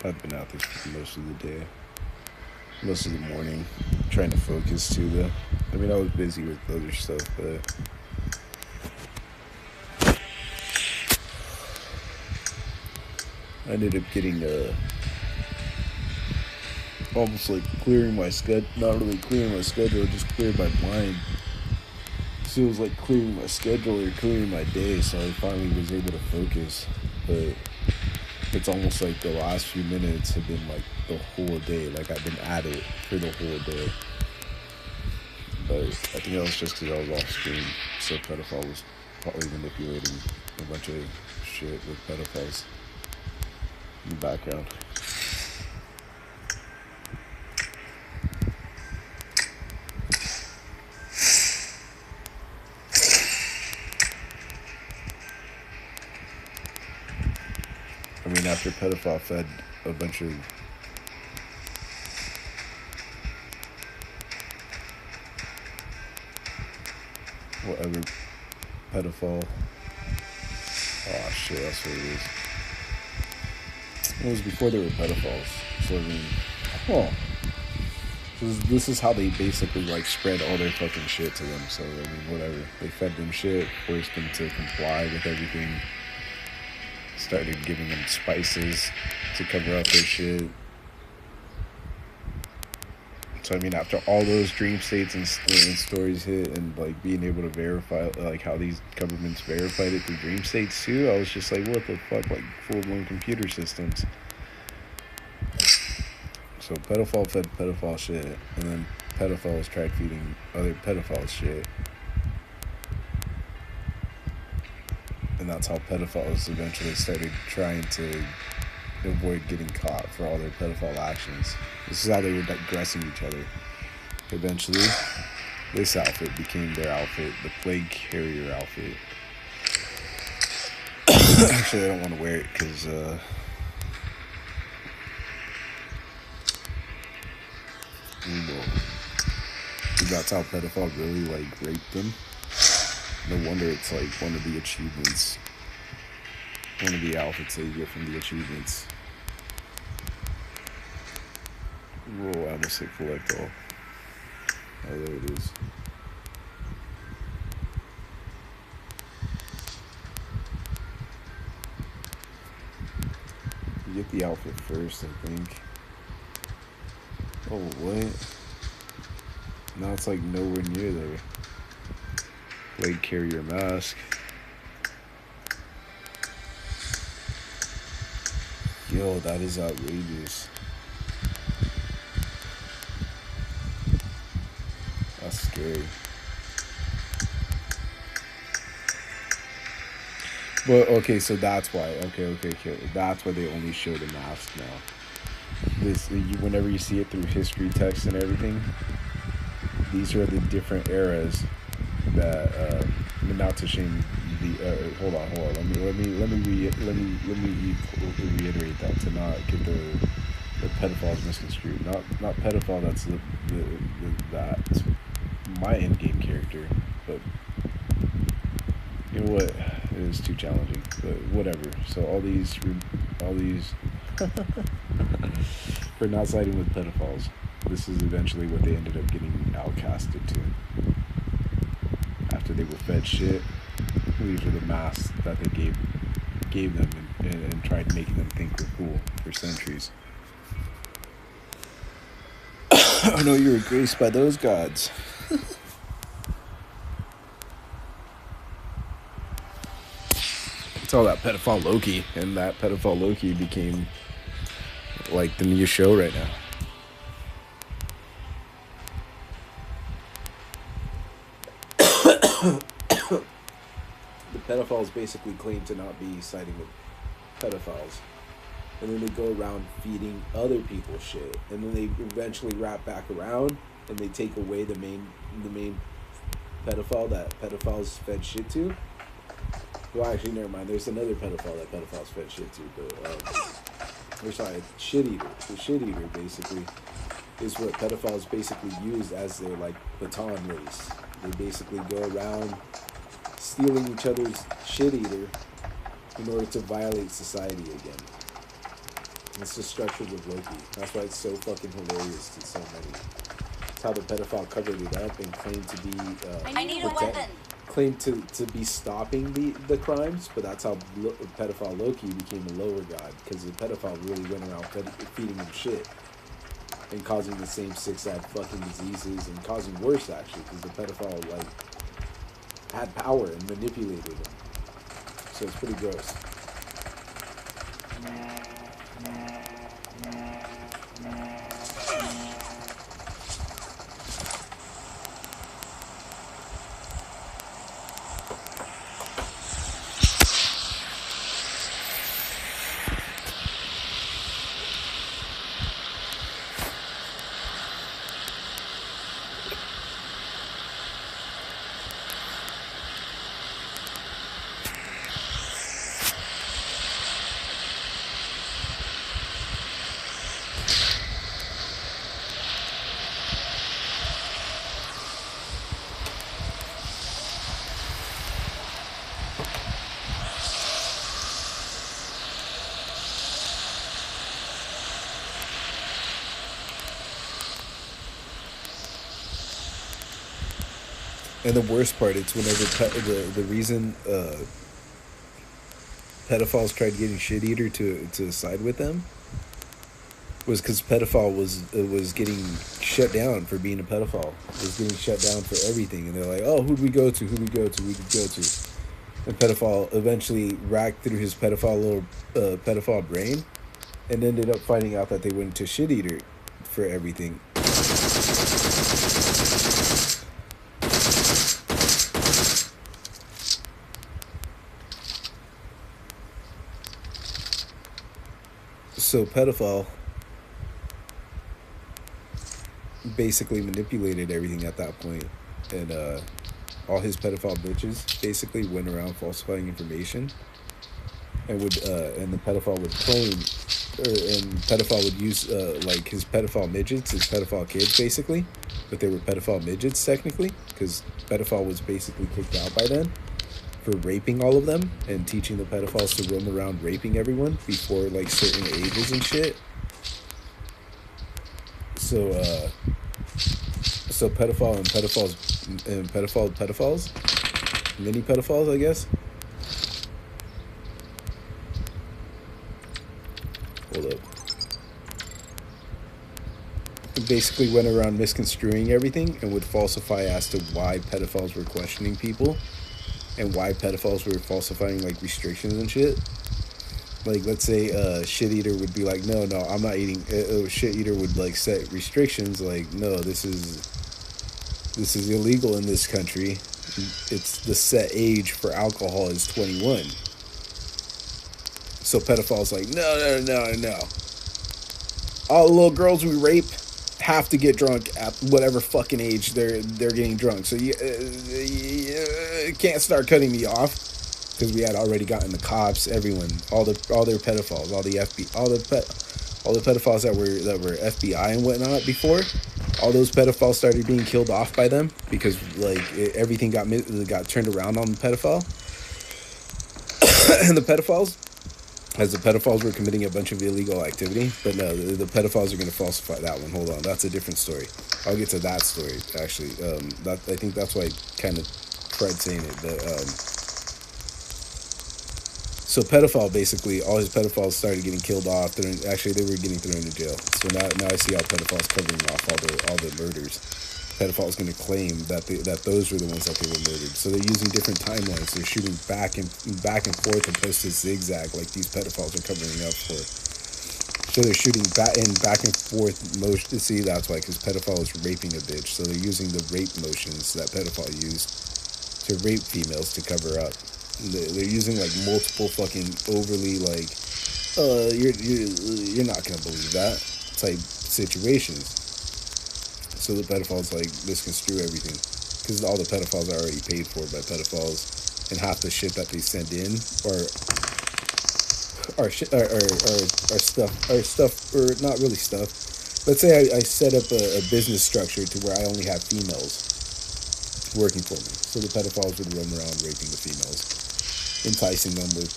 I've been out this for most of the day, most of the morning, trying to focus too. Though, I mean, I was busy with other stuff, but I ended up getting almost like clearing my schedule. Not really clearing my schedule, just cleared my mind. So it was like clearing my schedule or clearing my day. So I finally was able to focus, but it's almost like the last few minutes have been like the whole day. Like I've been at it for the whole day. But I think that was just because I was off screen. So pedophile was probably manipulating a bunch of shit with pedophiles in the background. I mean, after pedophile fed a bunch of whatever pedophile. Oh shit, that's what it is. It was before they were pedophiles. So I mean, oh, this is how they basically like spread all their fucking shit to them. So I mean, whatever. They fed them shit, forced them to comply with everything. Started giving them spices to cover up their shit. So I mean, after all those dream states and stories hit, and like being able to verify like how these governments verified it through dream states too, I was just like, what the fuck, like full-blown computer systems. So pedophile fed pedophile shit, and then pedophiles tried feeding other pedophiles shit. And that's how pedophiles eventually started trying to avoid getting caught for all their pedophile actions. This is how they were digressing each other. Eventually, this outfit became their outfit, the plague carrier outfit. Actually, I don't want to wear it because that's how pedophile really like raped them. No wonder it's like one of the achievements, one of the outfits that you get from the achievements. Whoa, I almost hit collect all. Oh, there it is. You get the outfit first, I think. Oh, what? Now it's like nowhere near there. Plague carrier mask. Yo, that is outrageous. That's scary. But okay, so that's why. Okay. That's why they only show the mask now. Whenever you see it through history text and everything, these are the different eras that not to shame the hold on let me reiterate that to not get the pedophiles misconstrued. Not pedophile, that's that's my end game character, but you know what, it is too challenging, but whatever. So all these for not siding with pedophiles, this is eventually what they ended up getting outcasted to. After they were fed shit, these are the masks that they gave them and tried making them think were cool for centuries. I know you were graced by those gods. It's all that pedophile Loki, and that pedophile Loki became like the new show right now. The pedophiles basically claim to not be siding with pedophiles, and then they go around feeding other people shit, and then they eventually wrap back around and they take away the main pedophile that pedophiles fed shit to. Well, actually, never mind. There's another pedophile that pedophiles fed shit to, but or sorry, shit eater. The shit eater basically is what pedophiles basically use as their like baton race. They basically go around stealing each other's shit eater in order to violate society again. It's the structures of Loki. That's why it's so fucking hilarious to so many. It's how the pedophile covered it up and claimed to be I need a weapon. Claimed to be stopping the crimes, but that's how pedophile Loki became a lower god, because the pedophile really went around feeding him shit and causing the same sick sad fucking diseases and causing worse actually, because the pedophile like had power and manipulated him. So it's pretty gross. And the worst part, it's whenever the reason pedophiles tried getting Shit Eater to side with them was because pedophile was getting shut down for being a pedophile. It was getting shut down for everything, and they're like, "Oh, who'd we go to? Who'd we go to? We could go to." And pedophile eventually racked through his pedophile brain, and ended up finding out that they went to Shit Eater for everything. So pedophile basically manipulated everything at that point, and all his pedophile bitches basically went around falsifying information, and and the pedophile would claim, and pedophile would use like his pedophile midgets, his pedophile kids basically, but they were pedophile midgets technically, because pedophile was basically kicked out by then for raping all of them and teaching the pedophiles to roam around raping everyone before like certain ages and shit. So pedophile and pedophiles, mini pedophiles, I guess. Hold up. Basically went around misconstruing everything and would falsify as to why pedophiles were questioning people and why pedophiles were falsifying like restrictions and shit. Like, let's say Shit Eater would be like, no, I'm not eating. Shit Eater would like set restrictions like, no, this is illegal in this country. It's the set age for alcohol is 21. So pedophiles like, no. All the little girls we rape have to get drunk at whatever fucking age they're getting drunk. So you can't start cutting me off, because we had already gotten the cops, everyone, all their pedophiles, all the pedophiles that were FBI and whatnot before. All those pedophiles started being killed off by them because like everything got turned around on the pedophile. And the pedophiles, as the pedophiles were committing a bunch of illegal activity. But no, the pedophiles are going to falsify that one. Hold on, that's a different story. I'll get to that story, actually. I think that's why I kind of tried saying it. But, so pedophile, basically, all his pedophiles started getting killed off. They were getting thrown into jail. So now I see how pedophiles covering off all the murders. Pedophiles going to claim that those were the ones that they were murdered. So they're using different timelines. They're shooting back and forth opposed to zigzag, like these pedophiles are covering up for. So they're shooting back and forth motion. See, that's why, because pedophile is raping a bitch. So they're using the rape motions that pedophile used to rape females to cover up. They're using like multiple fucking overly like, you're not gonna believe that type situations. So the pedophiles like misconstrue everything, because all the pedophiles are already paid for by pedophiles, and half the shit that they send in or not really stuff. Let's say I set up a business structure to where I only have females working for me, so the pedophiles would roam around raping the females, enticing them with,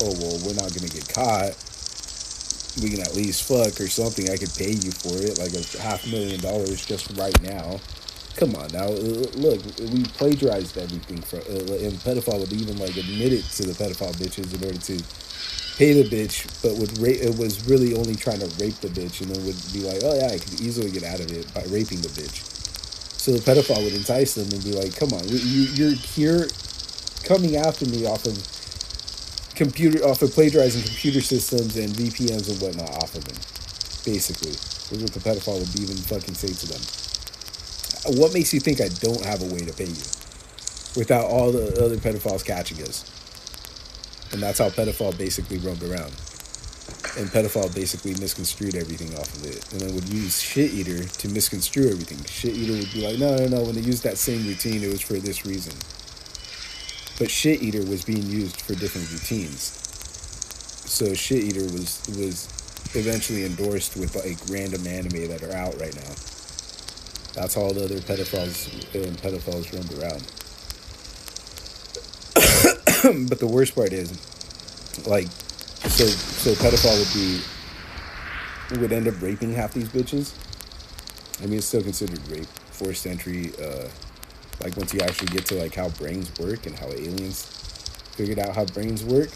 oh well, we're not gonna get caught, we can at least fuck or something. I could pay you for it, like $500,000 just right now. Come on now, look, we plagiarized everything from, and pedophile would even like admit it to the pedophile bitches in order to pay the bitch, but it was really only trying to rape the bitch, and then would be like, oh yeah, I could easily get out of it by raping the bitch. So the pedophile would entice them and be like, come on, you're here coming after me off of plagiarizing computer systems and VPNs and whatnot off of them. Basically, is what the pedophile would even fucking say to them. What makes you think I don't have a way to pay you without all the other pedophiles catching us? And that's how pedophile basically roamed around. And pedophile basically misconstrued everything off of it. And then would use shit eater to misconstrue everything. Shit eater would be like, no, when they used that same routine, it was for this reason. But shit eater was being used for different routines. So shit eater was eventually endorsed with like random anime that are out right now. That's all the other pedophiles roamed around. But the worst part is, like, so pedophile would end up raping half these bitches. I mean, it's still considered rape, forced entry. Like once you actually get to like how brains work and how aliens figured out how brains work,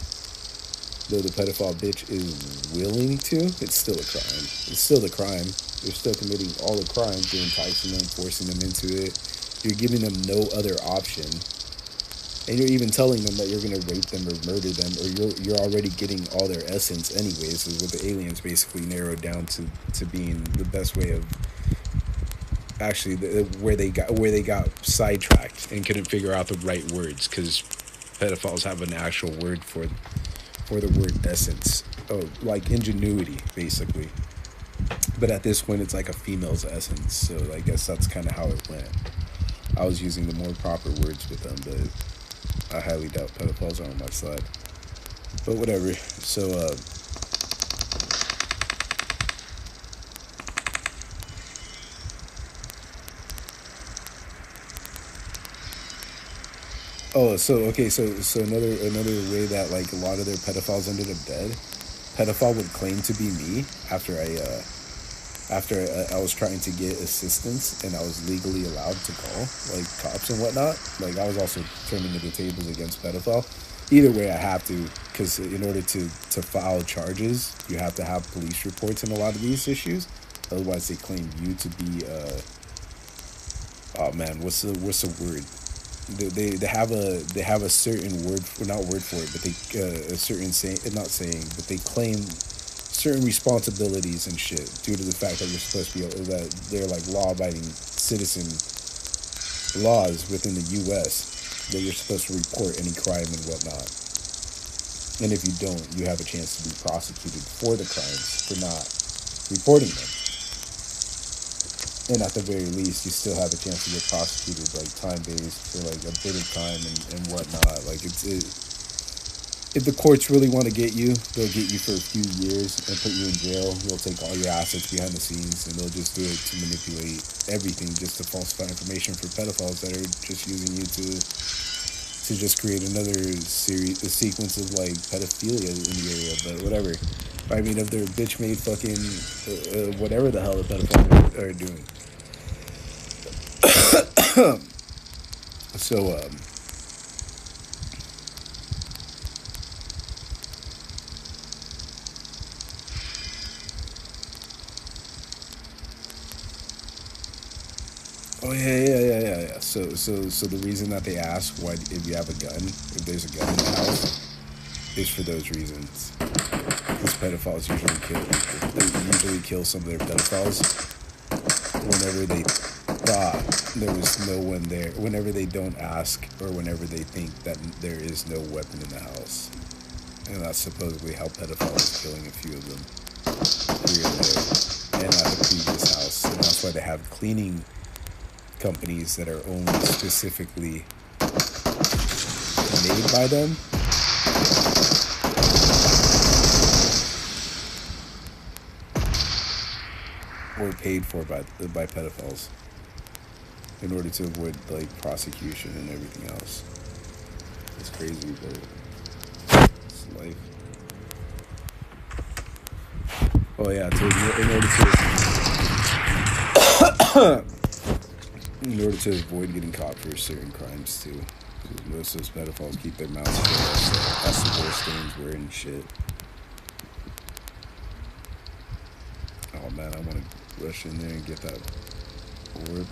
though the pedophile bitch is willing to, it's still a crime. It's still the crime. You're still committing all the crimes. You're enticing them, forcing them into it. You're giving them no other option. And you're even telling them that you're going to rape them or murder them, or you're already getting all their essence anyways, is what the aliens basically narrowed down to being the best way of actually where they got sidetracked and couldn't figure out the right words, because pedophiles have an actual word for the word essence. Oh, like ingenuity, basically. But at this point, it's like a female's essence. So I guess that's kind of how it went. I was using the more proper words with them, but I highly doubt pedophiles are on my side. But whatever. So, so another way that like a lot of their pedophiles ended up dead. Pedophile would claim to be me after I was trying to get assistance and I was legally allowed to call like cops and whatnot. Like I was also turning the tables against pedophile. Either way, I have to, because in order to file charges, you have to have police reports in a lot of these issues. Otherwise, they claim you to be oh man, what's the word? They have a certain word, not word for it, but they a certain not saying, but they claim certain responsibilities and shit due to the fact that you're supposed to be that they're like law-abiding citizen laws within the U.S. that you're supposed to report any crime and whatnot. And if you don't, you have a chance to be prosecuted for the crimes for not reporting them. And at the very least, you still have a chance to get prosecuted, like time-based for like a bit of time and whatnot. Like if the courts really want to get you, they'll get you for a few years and put you in jail. They'll take all your assets behind the scenes and they'll just do it to manipulate everything, just to falsify information for pedophiles that are just using you to just create another a sequence of like pedophilia in the area. But whatever. I mean, if they're bitch-made fucking whatever the hell the pedophiles are doing. So, oh yeah. So the reason that they ask why if you have a gun, if there's a gun in the house, is for those reasons. Because pedophiles usually kill people. They usually kill some of their pedophiles whenever they thought there was no one there. Whenever they don't ask, or whenever they think that there is no weapon in the house. And that's supposedly how pedophiles killing a few of them here and there, and at the previous house. And that's why they have cleaning companies that are only specifically made by them. Or paid for by pedophiles in order to avoid like prosecution and everything else. It's crazy, but it's life. Oh yeah, in order to avoid getting caught for certain crimes too. Most of those pedophiles keep their mouths shut. That's the worst things we're in shit. Oh man, I want to rush in there and get that orb.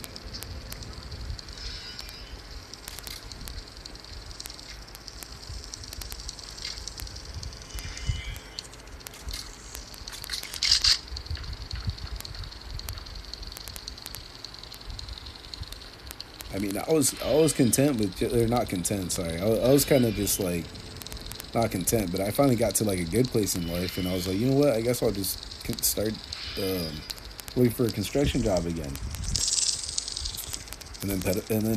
I mean, I was content with, or not content. Sorry, I was kind of just like not content, but I finally got to like a good place in life, and I was like, you know what? I guess I'll just start looking for a construction job again. And then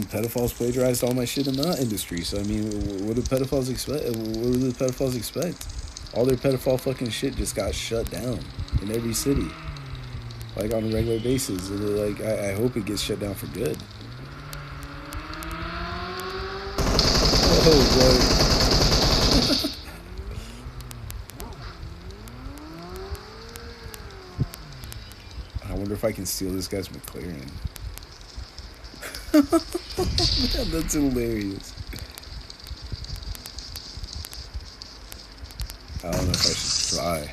pedophiles plagiarized all my shit in that industry. So I mean, what do pedophiles expect? What do the pedophiles expect? All their pedophile fucking shit just got shut down in every city, like on a regular basis. And like, I hope it gets shut down for good. Oh, boy. I wonder if I can steal this guy's McLaren. Man, that's hilarious. I don't know if I should try.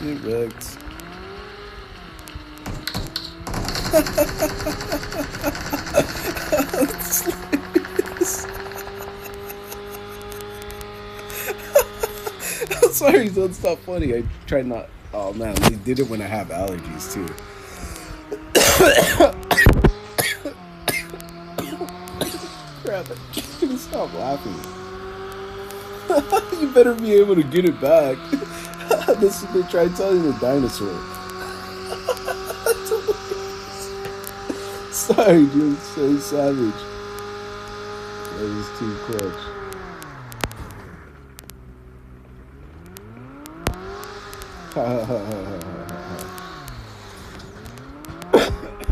Get wrecked. I'm sorry, that's not funny. I tried not. Oh man, they did it when I have allergies too. Crap, I can't stop laughing. You better be able to get it back. This is they tried telling the dinosaur. Sorry, dude, it's so savage. That was too clutch.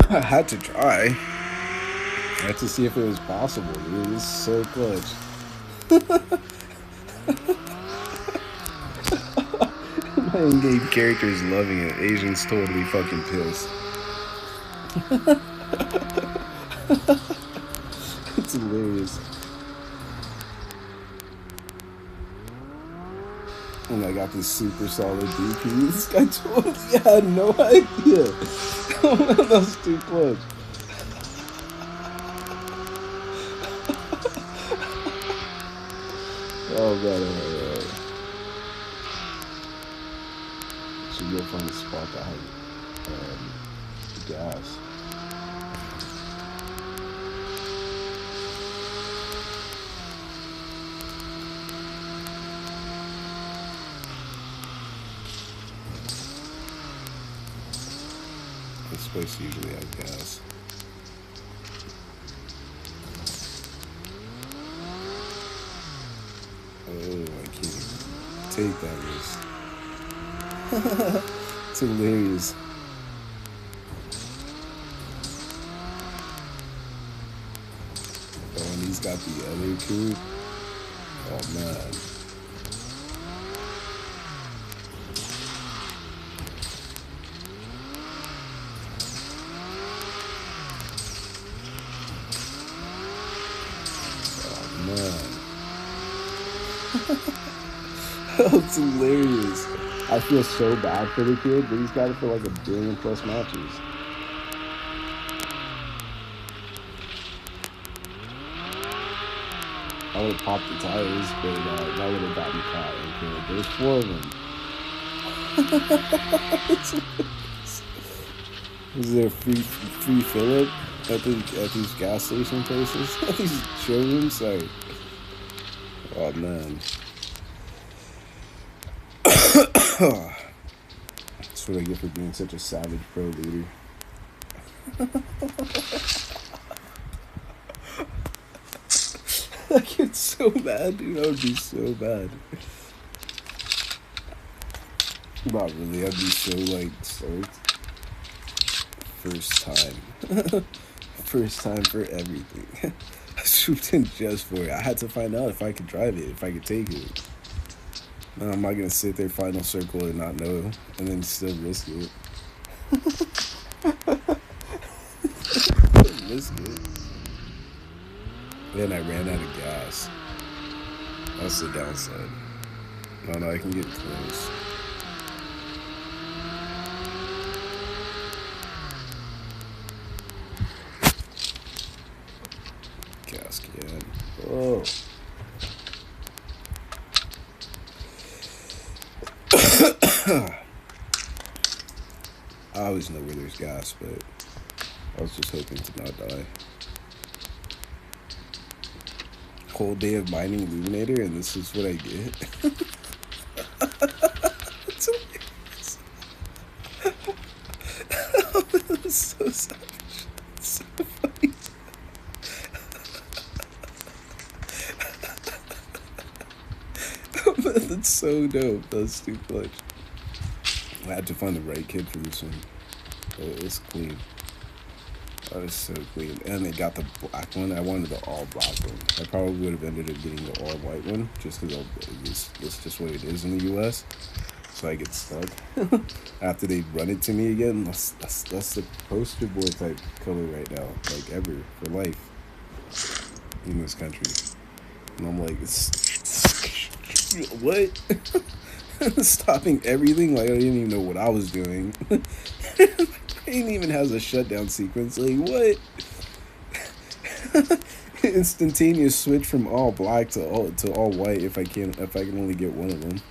I had to try. I had to see if it was possible, dude. It was so clutch. My in-game character is loving it. Asian's totally fucking pissed. It's hilarious. And I got this super solid DP. This guy totally had no idea. Oh man, that was too close. Oh god, should go find a spot that has gas. This place usually has gas. Oh, I can't take that risk. It's hilarious. Oh, and he's got the other coupe. Oh man. That's hilarious. I feel so bad for the kid, but he's got it for like 1 billion plus matches. I would have popped the tires, but that would have got me caught. Okay, there's 4 of them. Is there free fill up at these gas station places? At these showrooms? Sorry. Oh man. That's what I get for being such a savage pro leader. I get so mad, dude. I would be so bad. Not really. I'd be so like stoked. First time. First time for everything. I swooped in just for it. I had to find out if I could drive it, if I could take it. No, I'm not gonna sit there final circle and not know, and then still risk it. Risk it. Then I ran out of gas. That's the downside. No, I can get close. Gas can. Oh. I always know where there's gas, but I was just hoping to not die. Whole day of mining Illuminator, and this is what I get. That's hilarious. That's so savage. It's so funny. That's so dope. That's too clutch. I had to find the right kid for this one. Oh, it's clean. That is so clean. And they got the black one. I wanted the all black one. I probably would have ended up getting the all white one just because it's just what it is in the US. So I get stuck. After they run it to me again, that's the poster boy type color right now. Like ever, for life. In this country. And I'm like, what? Stopping everything? Like I didn't even know what I was doing. Brain even has a shutdown sequence. Like what? Instantaneous switch from all black to all white if I can only get one of them.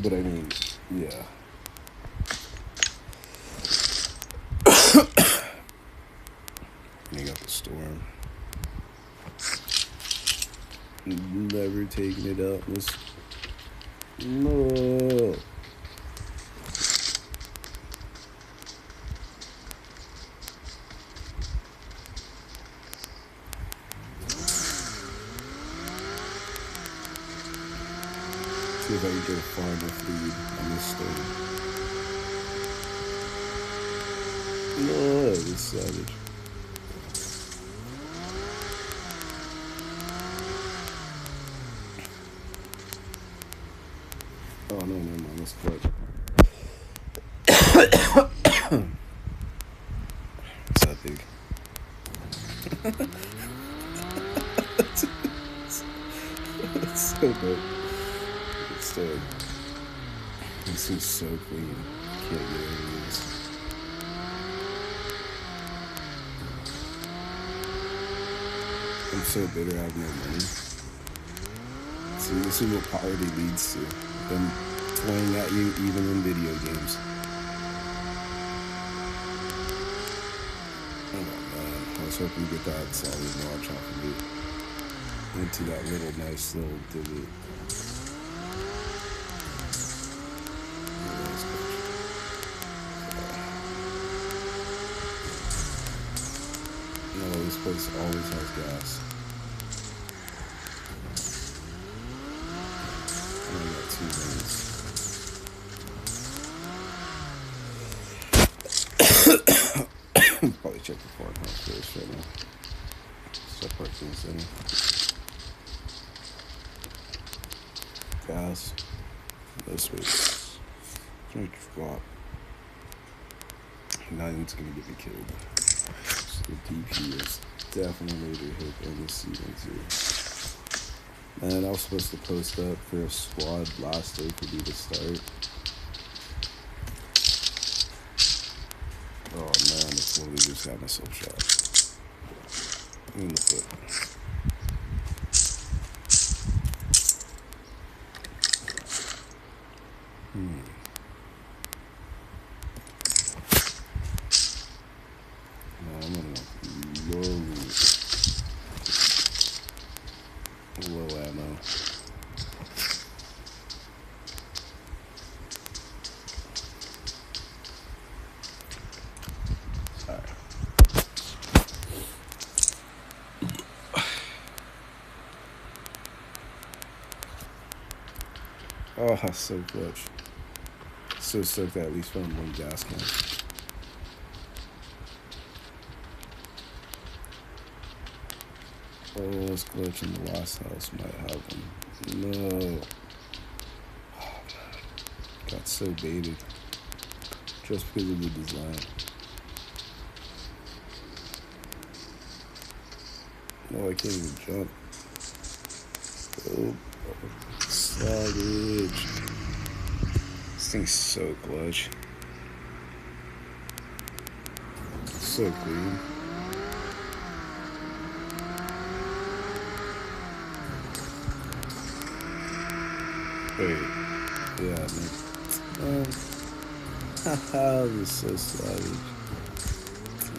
But I mean, yeah. You got the storm. Never taking it out. No. See if I can get a far enough lead on this storm. No, this is savage. Oh no, never mind. That's clutch. It's that big. It's so good. This is so clean. Can't get any of this. I'm so bitter I have no money. See, this is what poverty leads to. Them toying at you even in video games. Oh my god. I was hoping to get that solid launch off of it. Into that little nice little divot. No, this place always has gas. And I got 2 minutes. Probably check the farmhouse first right now. Start parking this in. Gas. No space. Trying to drop. Nothing's gonna get me killed. The DP is definitely to hit in this season too. Man, I was supposed to post up for a squad last day for me to start. Oh man, I totally just got myself shot. In the foot. Low ammo. Alright. Oh, that's so clutch. So stoked that at least found one gas can. Oh, it's glitching. The last house might have them. No. Got so baited. Just because of the design. No, I can't even jump. Oh, savage. This thing's so clutch. So clean. Wait. Yeah, man. Haha, this is so savage.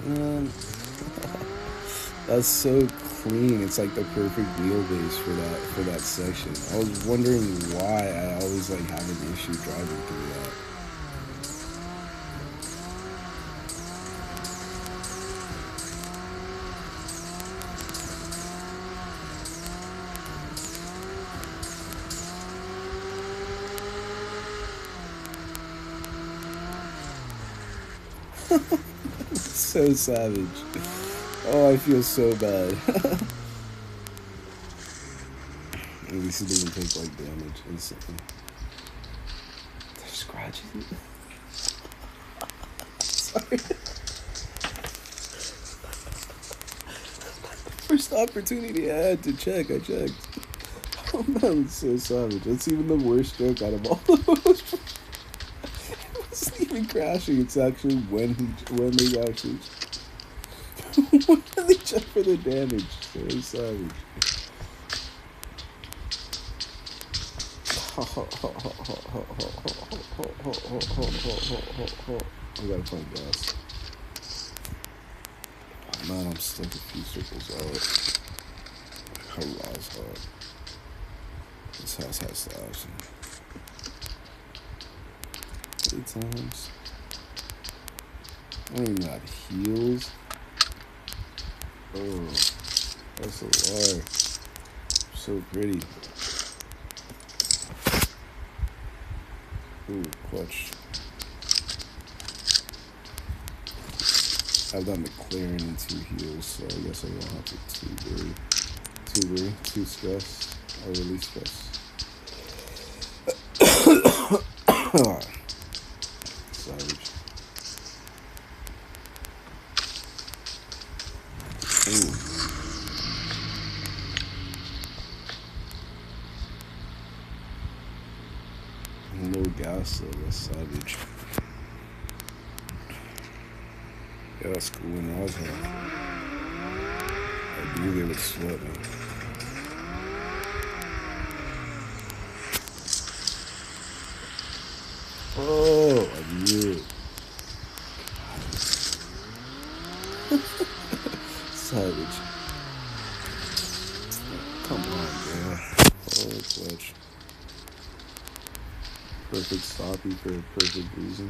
Man. That's so clean. It's like the perfect wheelbase for that section. I was wondering why I always like have an issue driving through that. So savage. Oh, I feel so bad. At least it doesn't take like damage instantly. There's scratches. Sorry. First opportunity I had to check, I checked. Oh man, it's so savage. That's even the worst joke out of all of those. It wasn't even crashing. It's actually when they actually when they check for the damage. So savage. I gotta find gas. Oh, man, I'm stuck a few circles out. Hurrah's hard. This house has to have some 8 times. I don't even have heels. Oh, that's a lie. So pretty. Ooh, clutch. I've got McLaren and 2 heels, so I guess I don't have to too stress. Or release stress. Savage. Ooh. No gas though, that's savage. Yeah, that's cool when I was home. I knew they would sweat me. Oh, I knew it. Savage. Come on, man. Oh, clutch. Perfect stoppy for a perfect reason.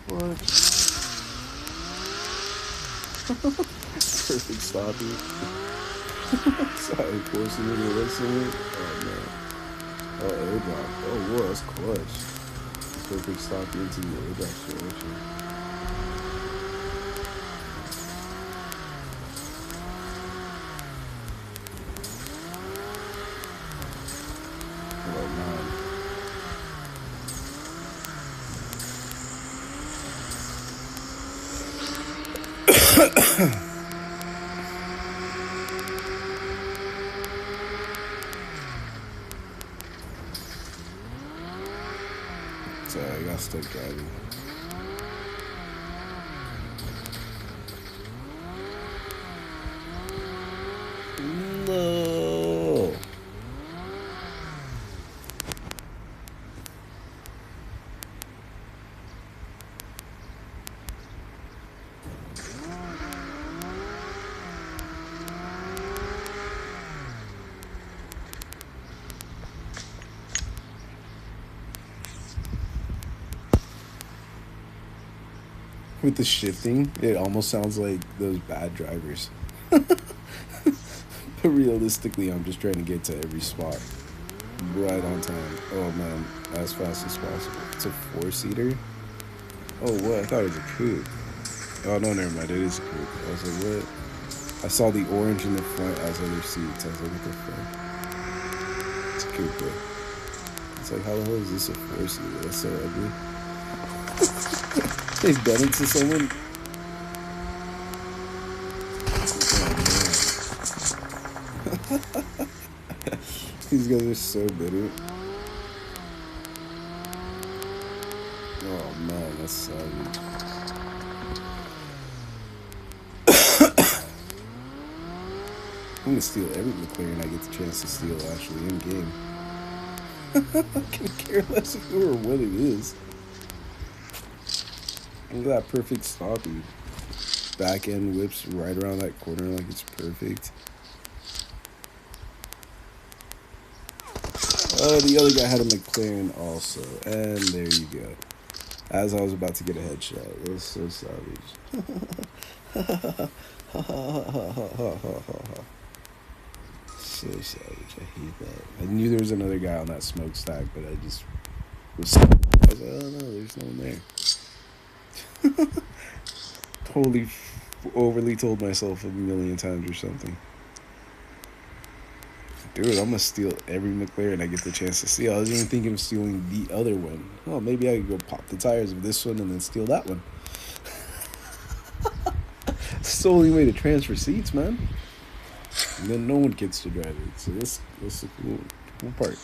What? Perfect stoppy. Sorry, forcing me to listen. Oh man. Oh, airdrop. Oh, whoa, that's clutch. Perfect stoppy into the airdrop situation. Sorry, I got stuck driving. No. With the shifting, it almost sounds like those bad drivers. But realistically, I'm just trying to get to every spot right on time. Oh man, as fast as possible. It's a 4-seater. Oh what? I thought it was a coupe. Oh no, never mind. It is a coupe. I was like, what? I saw the orange in the front as other seats. I was like, what the fuck? It's a cute boy. It's like, how the hell is this a four-seater? That's so ugly. They've done it to someone. Oh, man. These guys are so bitter. Oh man, that's savage. I'm gonna steal every McLaren I get the chance to steal actually in game. I can care less who or what it is. Look at that perfect stoppie. Back end whips right around that corner like it's perfect. Oh, the other guy had a McLaren also. And there you go. As I was about to get a headshot. It was so savage. So savage. I hate that. I knew there was another guy on that smokestack, but I just was like, oh no, there's no one there. Totally overly told myself a million times or something. Dude, I'm gonna steal every McLaren I get the chance to steal. I was even thinking of stealing the other one. Oh, maybe I could go pop the tires of this one and then steal that one. It's the only way to transfer seats, man. And then no one gets to drive it. So that's the cool part.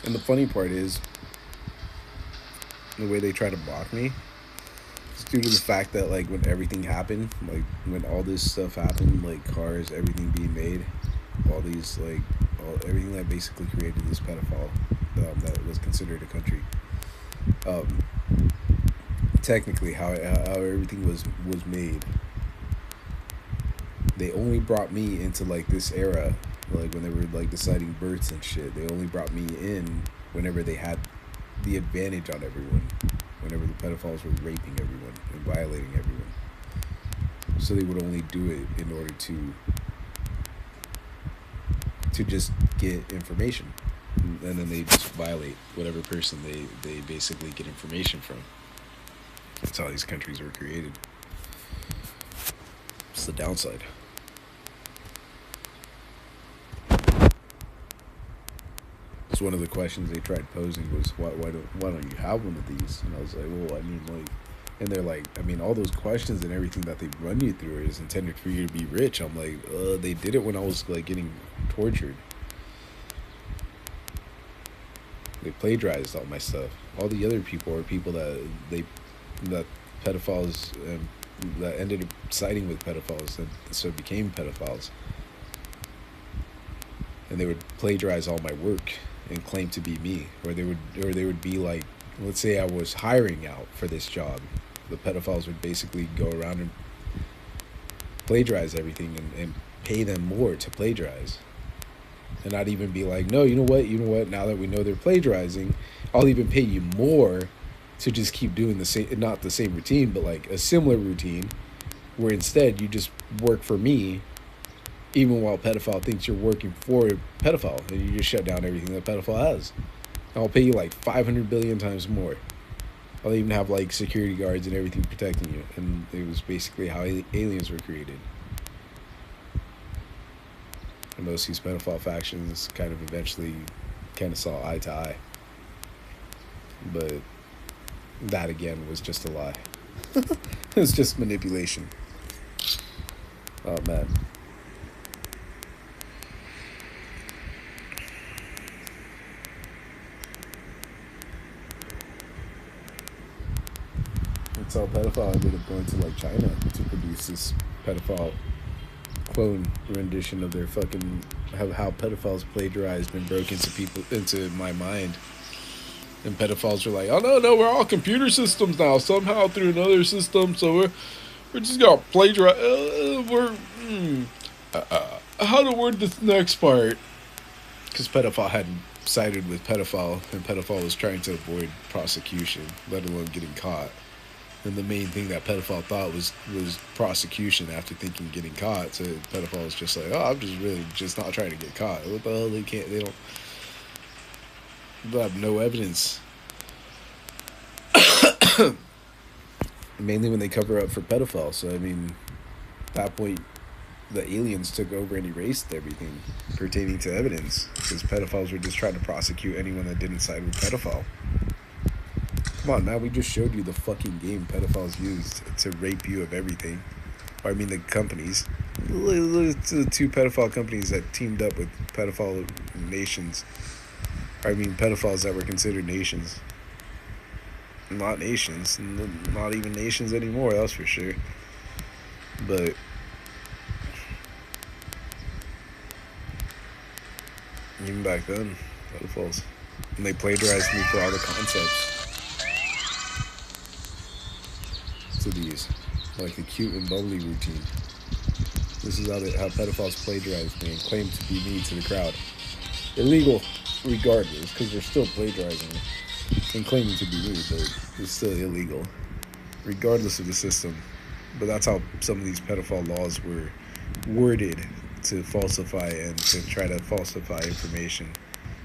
And the funny part is, the way they try to block me, it's due to the fact that, like, when everything happened, like, when all this stuff happened, like, cars, everything being made, all these, like, everything that basically created this pedophile, that was considered a country, technically, how everything was made, they only brought me into, like, this era. Like, when they were, like, deciding births and shit, they only brought me in whenever they had the advantage on everyone. Whenever the pedophiles were raping everyone and violating everyone. So they would only do it in order to just get information. And then they just violate whatever person they basically get information from. That's how these countries were created. It's the downside. One of the questions they tried posing was, why don't you have one of these? And I was like, well, I mean, like, and they're like, I mean, all those questions and everything that they run you through is intended for you to be rich. I'm like, they did it when I was, like, getting tortured. They plagiarized all my stuff. All the other people are people that pedophiles, that ended up siding with pedophiles, that so became pedophiles. And they would plagiarize all my work and claim to be me, or they would be like, let's say I was hiring out for this job, the pedophiles would basically go around and plagiarize everything and pay them more to plagiarize, and not even be like, no, you know what, now that we know they're plagiarizing, I'll even pay you more to just keep doing the same, not the same routine, but like a similar routine, where instead you just work for me, even while pedophile thinks you're working for a pedophile, and you just shut down everything that pedophile has. I'll pay you like 500 billion times more. I'll even have like security guards and everything protecting you. And it was basically how aliens were created. And most of these pedophile factions kind of eventually kind of saw eye to eye. But that again was just a lie. It was just manipulation. Oh man. So pedophile ended up going to like China to produce this pedophile clone rendition of their fucking how pedophiles plagiarized and broke into my mind. And pedophiles were like, oh no, we're all computer systems now, somehow through another system, so we're just gonna plagiarize. How to word this next part? Because pedophile hadn't sided with pedophile, and pedophile was trying to avoid prosecution, let alone getting caught. And the main thing that pedophile thought was prosecution after thinking getting caught. So pedophile was just like, oh, I'm just really just not trying to get caught. What the hell? They have no evidence. Mainly when they cover up for pedophiles. So I mean, at that point, the aliens took over and erased everything pertaining to evidence, because pedophiles were just trying to prosecute anyone that didn't side with pedophile. Come on, man, we just showed you the fucking game pedophiles used to rape you of everything. Or, I mean, the companies. Look at the two pedophile companies that teamed up with pedophile nations. Or, I mean, pedophiles that were considered nations. Not nations. Not even nations anymore, that's for sure. But even back then, pedophiles. And they plagiarized me for all the concepts. To these, like the cute and bubbly routine. This is how pedophiles plagiarize me and claim to be me to the crowd. Illegal, regardless, because they're still plagiarizing and claiming to be me, but it's still illegal, regardless of the system. But that's how some of these pedophile laws were worded, to falsify and to try to falsify information.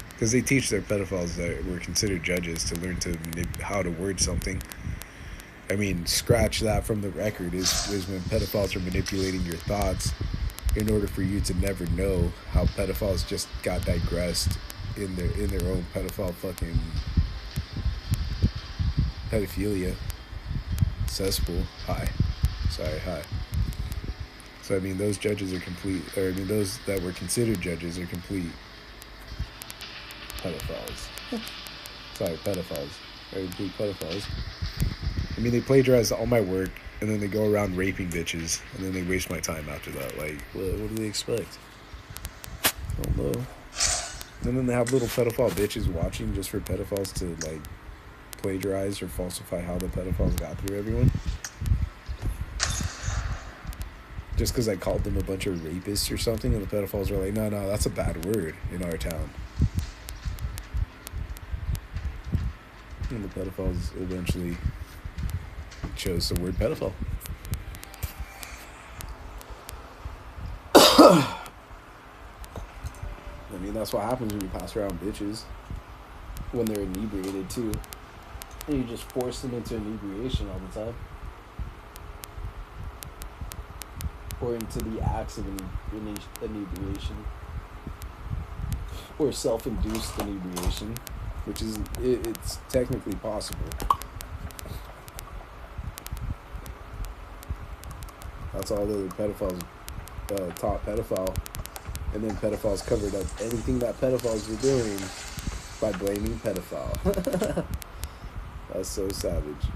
Because they teach their pedophiles that were considered judges to learn to how to word something. I mean, scratch that from the record is when pedophiles are manipulating your thoughts in order for you to never know how pedophiles just got digressed in their own pedophile fucking pedophilia cesspool. Hi. So I mean, those judges are complete, or I mean, those that were considered judges are complete pedophiles. Sorry, pedophiles. They're complete pedophiles. I mean, they plagiarize all my work, and then they go around raping bitches, and then they waste my time after that. Like, what do they expect? I don't know. And then they have little pedophile bitches watching just for pedophiles to, like, plagiarize or falsify how the pedophiles got through everyone. Just because I called them a bunch of rapists or something, and the pedophiles were like, no, that's a bad word in our town. And the pedophiles eventually chose the word pedophile. I mean, that's what happens when you pass around bitches when they're inebriated too. And you just force them into inebriation all the time, or into the acts of inebriation, or self-induced inebriation, which is it's technically possible. That's all the pedophiles taught pedophile, and then pedophiles covered up anything that pedophiles were doing by blaming pedophile. That's so savage.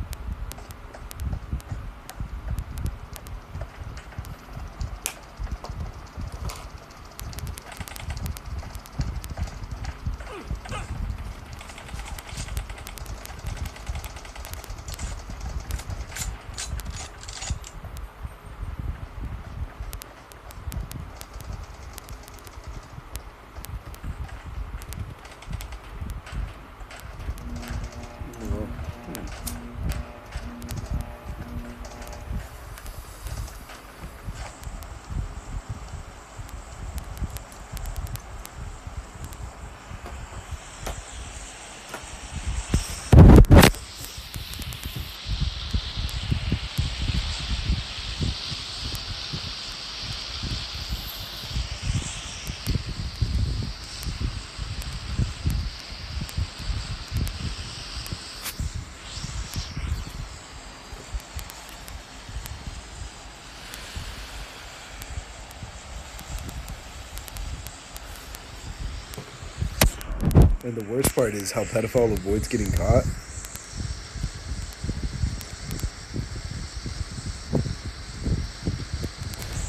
And the worst part is how pedophile avoids getting caught.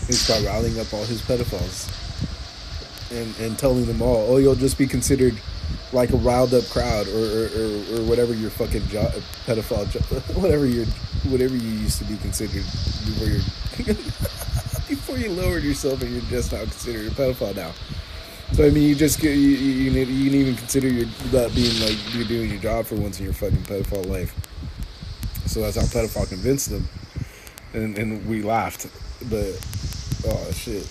He's got rallying up all his pedophiles and telling them all, oh, you'll just be considered like a riled up crowd, or whatever your fucking whatever you used to be considered before before you lowered yourself and you're just now considered a pedophile now. So I mean, you can even consider that being like you're doing your job for once in your fucking pedophile life. So that's how pedophile convinced them, and we laughed, but oh shit.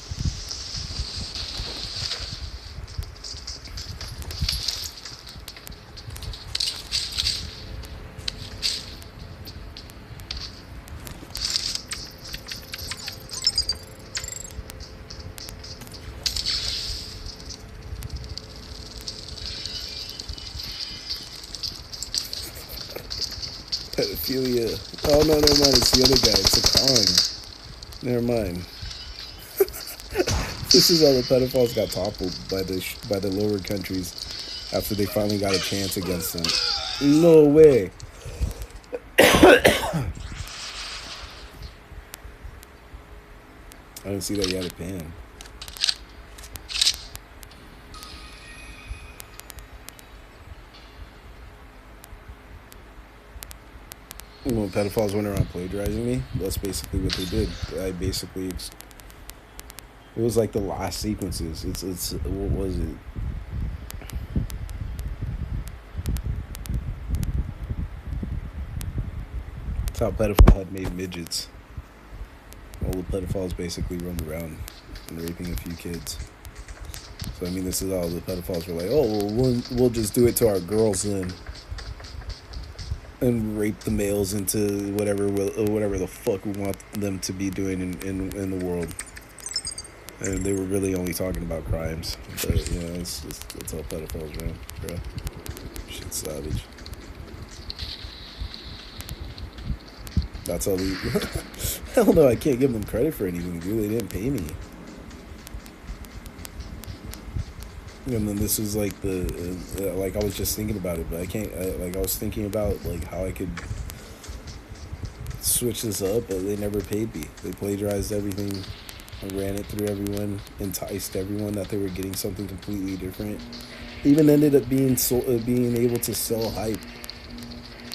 Pedophilia. Oh no, never mind. It's the other guy. It's a Kong. Never mind. This is how the pedophiles got toppled by the lower countries after they finally got a chance against them. No way. I didn't see that you had a pan. When pedophiles went around plagiarizing me, that's basically what they did. It was like the last sequences. It's what was it? It's how pedophile had made midgets. All the pedophiles basically roamed around and raping a few kids. So I mean, this is all the pedophiles were like, oh, well, we'll just do it to our girls then, and rape the males into whatever the fuck we want them to be doing in the world. And they were really only talking about crimes, but you know, it's that's how pedophiles ran, bro. Shit's savage. That's how we. Hell no, I can't give them credit for anything, dude. They didn't pay me. And then this is like like I was just thinking about it, but I can't. I was thinking about like how I could switch this up, but they never paid me. They plagiarized everything, and ran it through everyone, enticed everyone that they were getting something completely different. Even ended up being able to sell hype,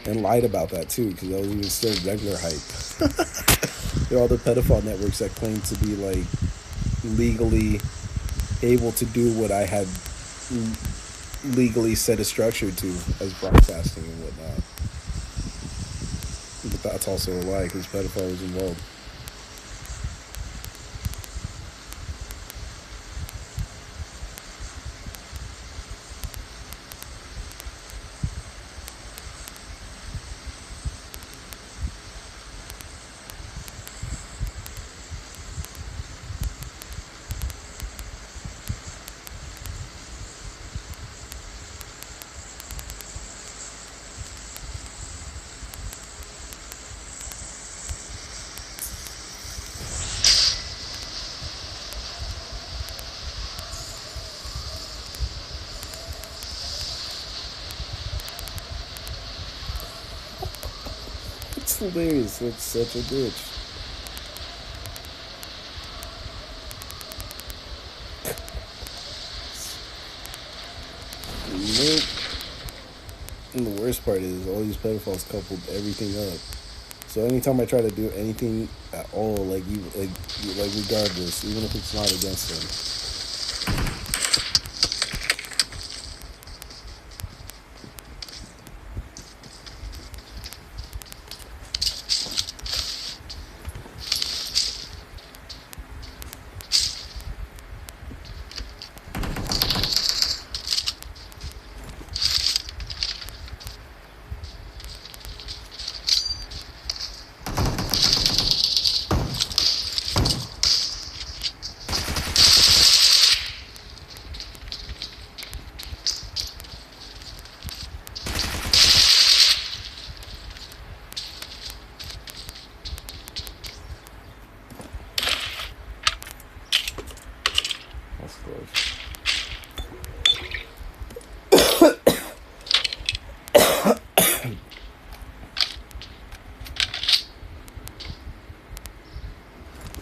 and lied about that too, because that was even still regular hype. They're all the pedophile networks that claim to be like legally able to do what I had legally set a structure to as broadcasting and whatnot. But that's also a lie because pedophile was involved. It's hilarious. It's such a bitch. Nope. And the worst part is all these pedophiles coupled everything up. So anytime I try to do anything at all, like regardless, even if it's not against them, that's close.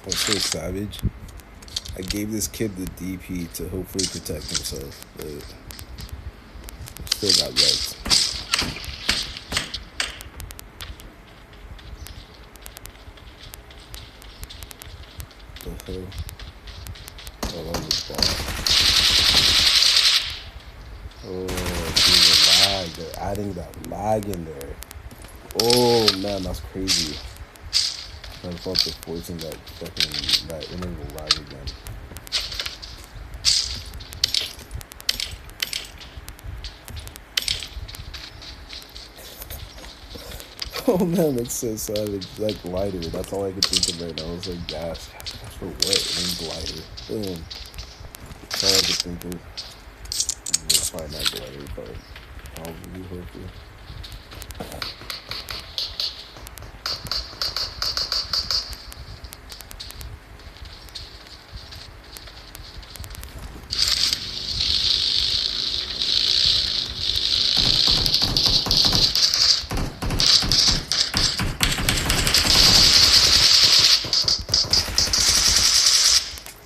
That's so savage. I gave this kid the DP to hopefully protect himself, but still got wrecked. The hell? Oh, see the lag. They're adding that lag in there. Oh man, that's crazy. I thought they're forcing that interval lag again. Oh man, that's so savage. Like glider. That's all I could think of right now. It's like gas. Gas for what? And then glider. Boom. That's all I could think of. We'll find that glider, but probably hopefully.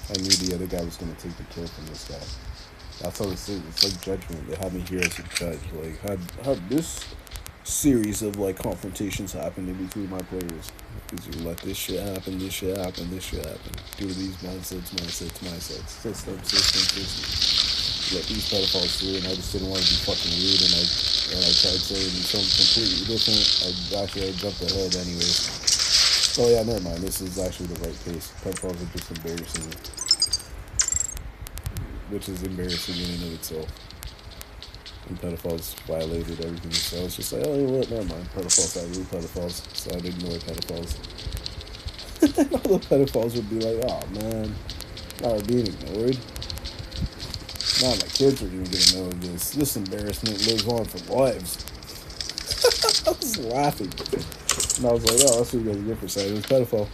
I knew the other guy was gonna take the kill from this guy. That's how it's like judgment. They had me here as a judge. Like had this series of like confrontations happen in between my players. Because you let this shit happen, this shit happen, this shit happen. Do these mindsets. System. Let these pedophiles through, and I just didn't want to be fucking rude, and I tried saying something completely different. I jumped ahead anyways. Oh yeah, never mind. This is actually the right case. Pedophiles are just embarrassing me, which is embarrassing in and of itself. And pedophiles violated everything. So I was just like, oh, you know what? Never mind. Pedophiles are really pedophiles. So I'd ignore pedophiles. And all the pedophiles would be like, oh man, now we're being ignored. Now my kids are even gonna know this. This embarrassment lives on for lives. I was laughing. And I was like, oh, that's what you guys get for saying. It was pedophile.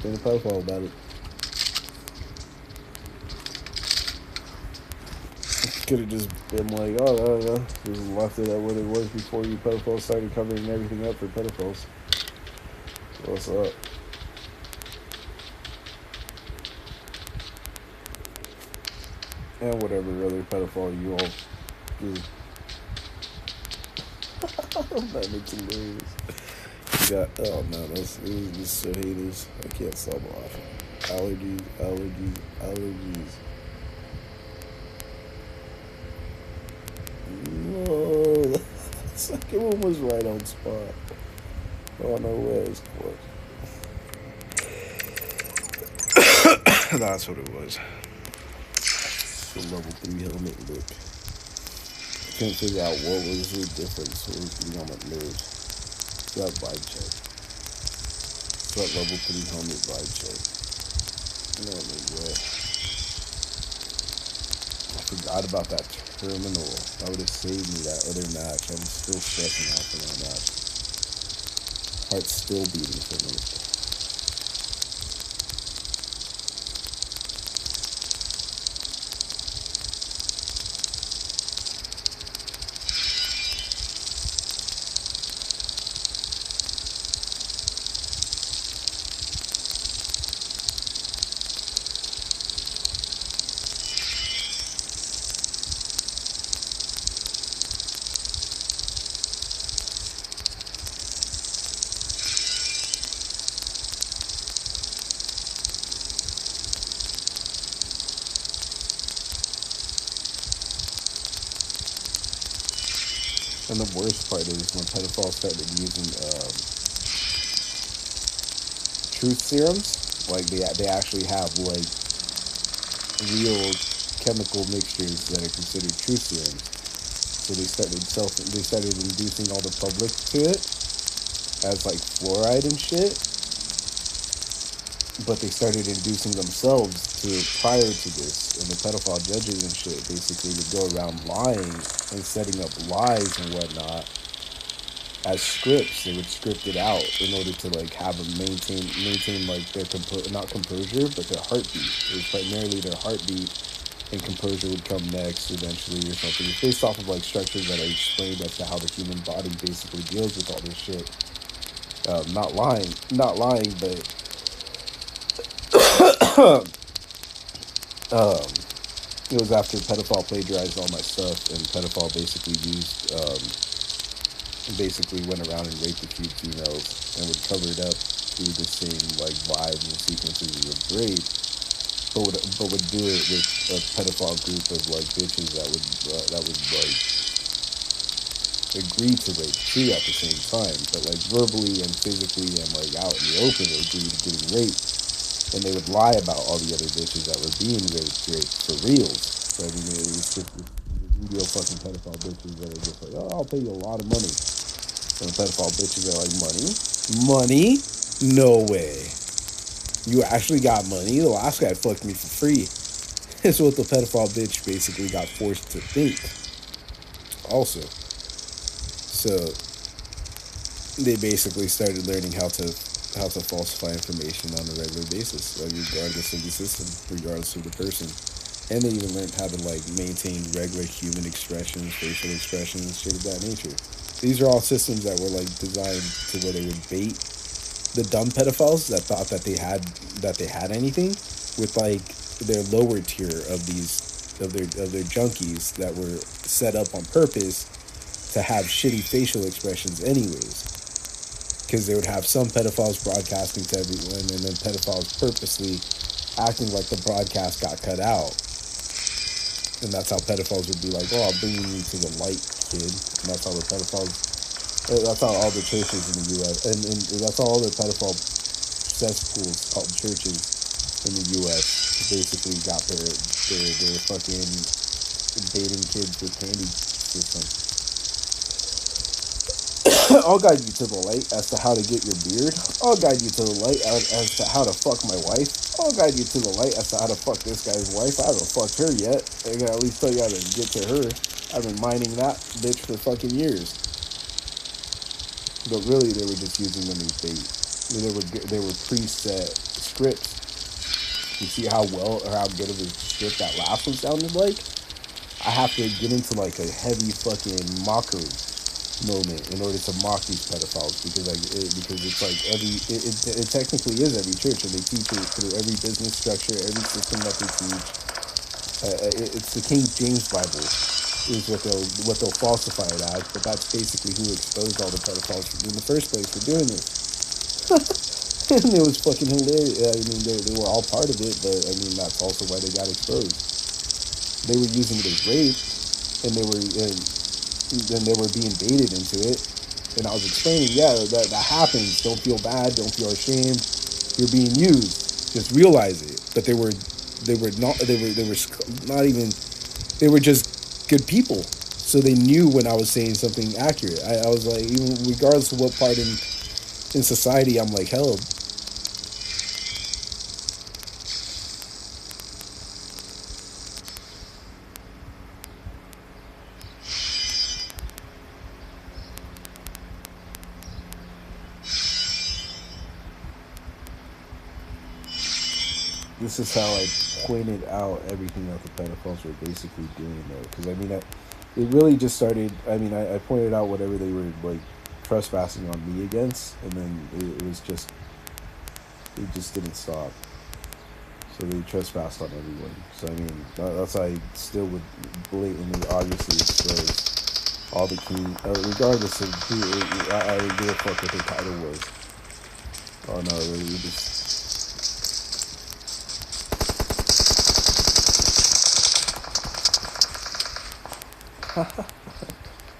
Being a pedophile about it. Could have just been like, oh, I don't know. Just left it at what it was before you pedophiles started covering everything up for pedophiles. What's up? And whatever other pedophile you all do. That makes it hilarious. You got, oh man, this is so haters. I can't stop laughing. Allergies. Whoa, the second one was right on spot. Oh no way, it's close. That's what it was. The level 3 helmet look. I couldn't figure out what was the difference. What was getting on my nerves. That vibe check. That level 3 helmet vibe check. No way. I forgot about that terminal. That would have saved me that other match. I'm still stressing out for that match. Heart's still beating for me. And the worst part is when pedophiles started using truth serums. Like they actually have like real chemical mixtures that are considered truth serums. So they started inducing all the public to it as like fluoride and shit. But they started inducing themselves to it prior to this, and the pedophile judges and shit basically would go around lying and setting up lies and whatnot as scripts. They would script it out in order to like have them maintain like their not composure, but their heartbeat. It was primarily their heartbeat, and composure would come next eventually or something. It's based off of like structures that I explained as to how the human body basically deals with all this shit. Not lying, but it was after pedophile plagiarized all my stuff, and pedophile basically went around and raped a few females and would cover it up through the same like vibes and sequences of rape. but would do it with a pedophile group of like bitches that would like agree to rape too at the same time, but like verbally and physically and like out in the open they agree to getting raped, and they would lie about all the other bitches that were being raped for reals. So I mean, it's just real fucking pedophile bitches that are just like, oh, I'll pay you a lot of money. And the pedophile bitches are like, money, no way. You actually got money? The last guy fucked me for free. That's what the pedophile bitch basically got forced to think. Also, so they basically started learning how to falsify information on a regular basis, like regardless of the system, regardless of the person. And they even learned how to like maintain regular human expressions, facial expressions, shit of that nature. These are all systems that were like designed to where they would bait the dumb pedophiles that thought that they had anything with like their lower tier of their junkies that were set up on purpose to have shitty facial expressions anyways, because they would have some pedophiles broadcasting to everyone, and then pedophiles purposely acting like the broadcast got cut out. And that's how pedophiles would be like, oh, I'll bring you to the light, kid. And that's how the pedophiles, that's how all the churches in the U.S., and that's how all the pedophile cesspools called churches in the U.S. basically got their fucking baiting kids with candy system. I'll guide you to the light as to how to get your beard. I'll guide you to the light as to how to fuck my wife. I'll guide you to the light as to how to fuck this guy's wife. I haven't fucked her yet. I can at least tell you how to get to her. I've been mining that bitch for fucking years. But really, they were just using them as bait. They were preset scripts. You see how well or how good of a script that last one sounded like? I have to get into like a heavy fucking mockery moment in order to mock these pedophiles, because because it's like it technically is every church, and they teach it through every business structure, every system that they teach. It's the King James Bible is what they'll falsify it as, but that's basically who exposed all the pedophiles in the first place for doing this. And it was fucking hilarious. I mean, they were all part of it, but I mean that's also why they got exposed. They were using it as rape, and then they were being baited into it. And I was explaining, yeah, that happens. Don't feel bad. Don't feel ashamed. You're being used. Just realize it. But they were not even. They were just good people. So they knew when I was saying something accurate. I was like, even regardless of what part in society I'm like held. This is how I pointed out everything that the pedophiles were basically doing, though. Because, I mean, it really just started... I mean, I pointed out whatever they were, like, trespassing on me against. And then it was just... It just didn't stop. So they trespassed on everyone. So, I mean, that's why I still would blatantly, obviously expose all the key... regardless of who... I didn't give a fuck what their title was. Oh, no, we just... I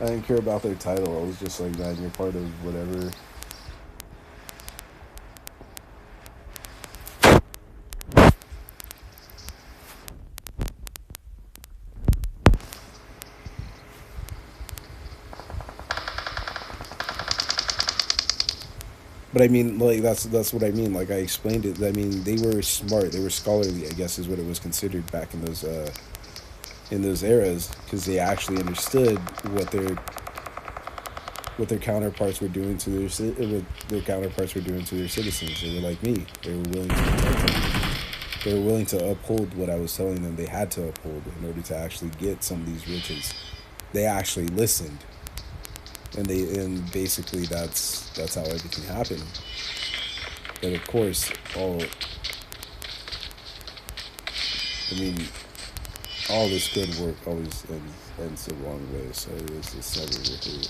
didn't care about their title. I was just like, man, you're part of whatever. But I mean, like that's what I mean. Like I explained it. I mean, they were smart. They were scholarly, I guess, is what it was considered back in those eras, because they actually understood what their counterparts were doing to their counterparts were doing to their citizens. They were like me. They were willing to protect them. They were willing to uphold what I was telling them they had to uphold in order to actually get some of these riches. They actually listened, and basically that's how everything happened. But of course, I mean, all this good work always ends the wrong way. So it's never worth it.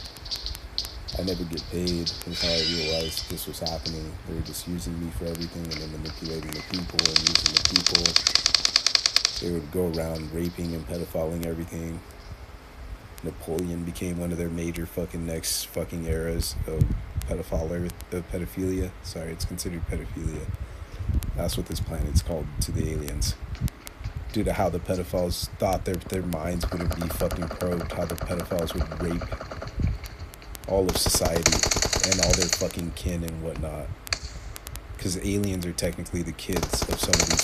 I never get paid. That's how I realized this was happening. They were just using me for everything and then manipulating the people and using the people. They would go around raping and pedophiling everything. Napoleon became one of their major fucking next fucking eras of pedophilia. Sorry, it's considered pedophilia. That's what this planet's called to the aliens. Due to how the pedophiles thought their minds wouldn't be fucking probed, how the pedophiles would rape all of society and all their fucking kin and whatnot. Because aliens are technically the kids of some of these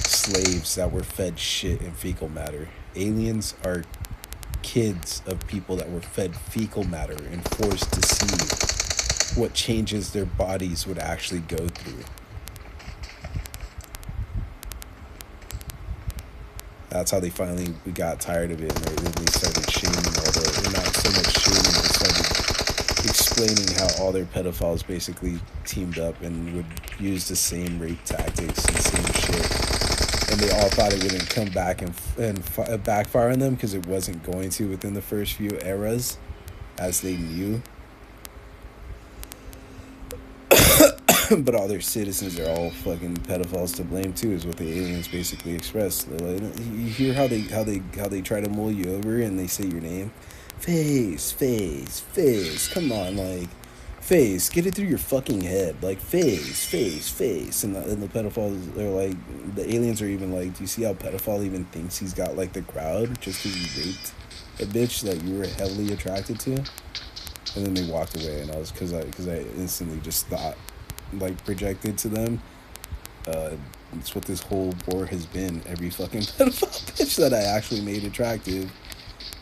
slaves that were fed shit and fecal matter. Aliens are kids of people that were fed fecal matter and forced to see what changes their bodies would actually go through. That's how they finally got tired of it, and they started shaming all the, not so much shaming, they started explaining how all their pedophiles basically teamed up and would use the same rape tactics and same shit. And they all thought it wouldn't come back and backfire on them because it wasn't going to within the first few eras, as they knew. But all their citizens are all fucking pedophiles to blame too, is what the aliens basically expressed. Like, you hear how they try to mull you over and they say your name, Face. Come on, like, Face, get it through your fucking head, like Face. And the pedophiles, they're like, the aliens are even like, do you see how pedophile even thinks he's got like the crowd just because he raped a bitch that you were heavily attracted to? And then they walked away, and I was because I instantly just thought, like, projected to them. It's what this whole war has been. Every fucking pedophile bitch that I actually made attractive,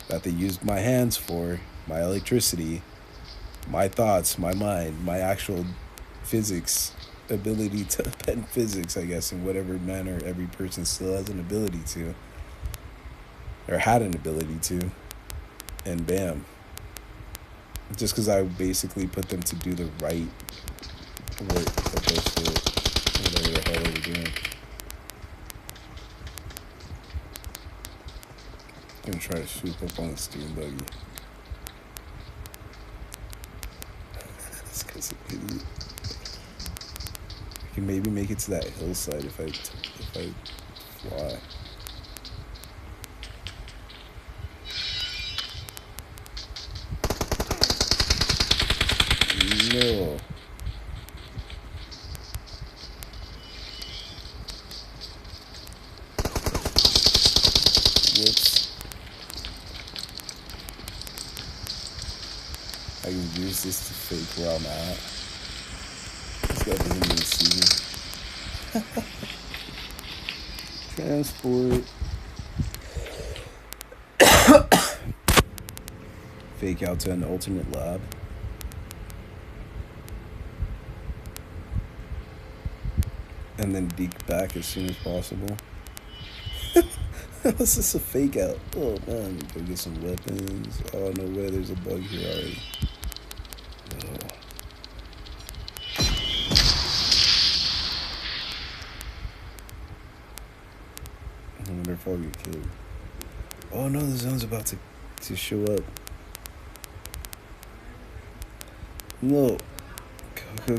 that they used my hands for, my electricity, my thoughts, my mind, my actual physics, ability to pen physics, I guess, in whatever manner every person still has an ability to, or had an ability to, and bam. Just because I basically put them to do the right work opposed to whatever the hell they were doing. I'm gonna try to swoop up on the steam buggy. This guy's an idiot. I can maybe make it to that hillside if I fly. No. Whoops. I can use this to fake where I'm at. This guy doesn't even see me. Transport. Fake out to an alternate lab. And then deke back as soon as possible. This is a fake out. Oh man, go get some weapons. Oh no way, there's a bug here already. Oh. I wonder if I'll get killed. Oh no, the zone's about to show up. No. Go.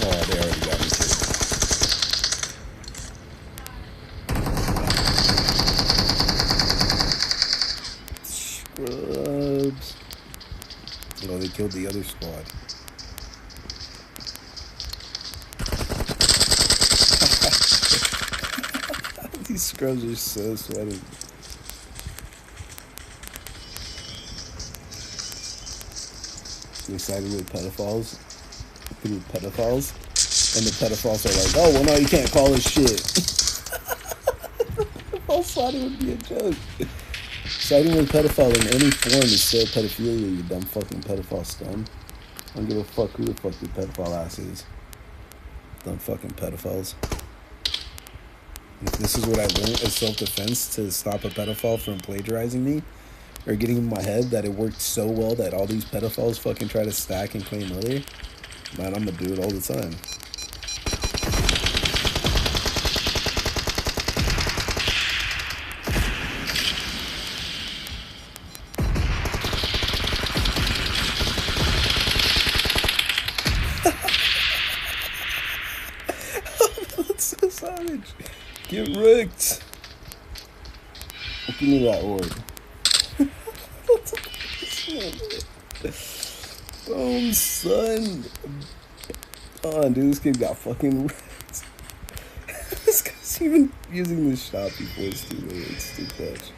Oh, they already got me killed. Scrubs. Oh, they killed the other squad. These scrubs are so sweaty. They sided with pedophiles. Through pedophiles. And the pedophiles are like, oh, well, no, you can't call us shit. Pedophile siding would be a joke. Siding with pedophile in any form is still pedophilia, you dumb fucking pedophile scum. I don't give a fuck who the fuck your pedophile ass is. Dumb fucking pedophiles. If this is what I learned as self-defense to stop a pedophile from plagiarizing me, or getting in my head that it worked so well that all these pedophiles fucking try to stack and claim other, man, I'm gonna do it all the time. Savage. Get wrecked. Give me that orb. Boom, son. Oh, dude, this kid got fucking wrecked. This guy's even using the shot before it's too late. It's too clutch.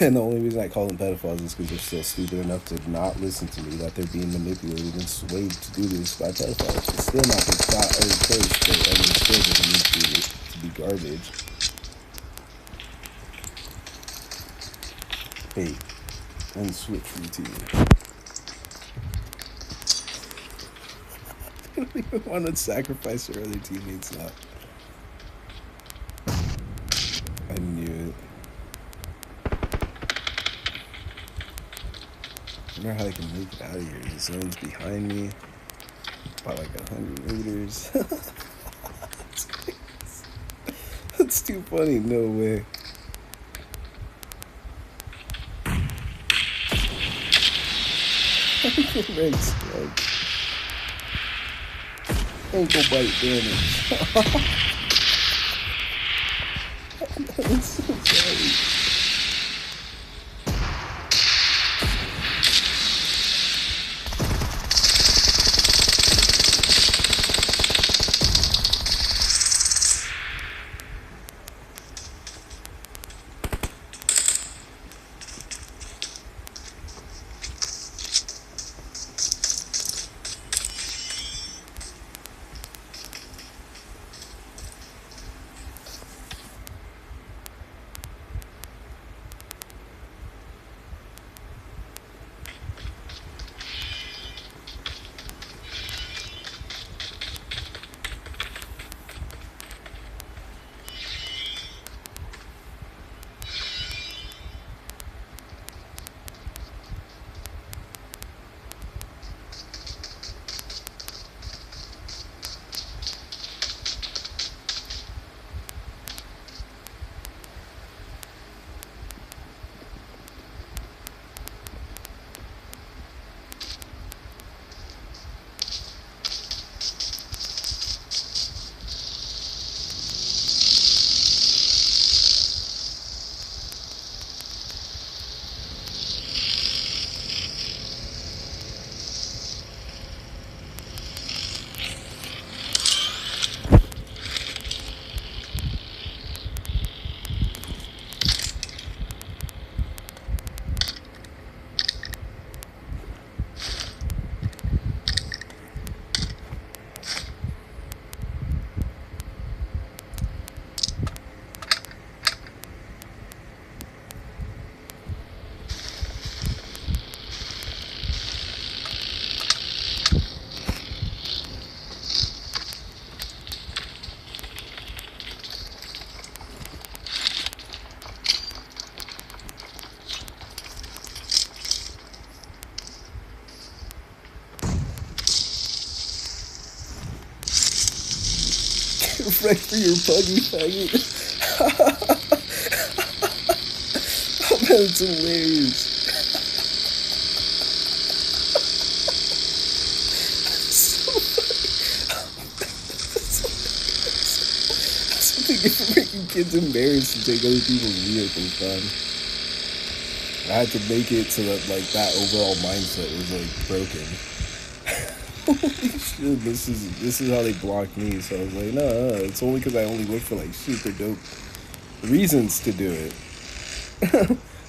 And the only reason I call them pedophiles is because they're still stupid enough to not listen to me, that they're being manipulated and swayed to do this by pedophiles. It's still not their thought or choice, but I mean, still doesn't need to be garbage. Hey, let me switch from the TV. I don't even want to sacrifice their other teammates now. I knew it. I wonder how I can make it out of here. The zone's behind me by like 100 meters. That's crazy. That's too funny. No way. Ankle bite damage. I'm so sorry. Right for your buggy, faggot. Oh man, it's hilarious. So funny. Something for making kids embarrassed to take other people's vehicles, man. I had to make it so that like that overall mindset was like broken. Holy shit, this is how they blocked me. So I was like, no, it's only because I only look for like super dope reasons to do it.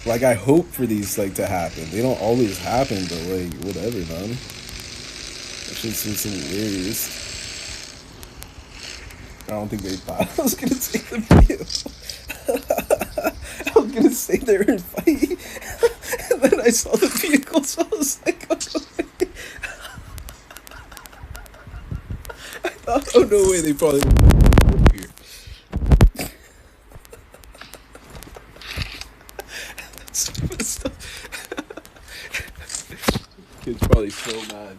Like I hope for these like to happen. They don't always happen, but like whatever, man. That shit's just hilarious. I don't think they thought I was gonna take the video. I was gonna say they were fighting, and then I saw the vehicle, so I was like, oh no way, they probably were here. That's messed up. Kid's probably so mad.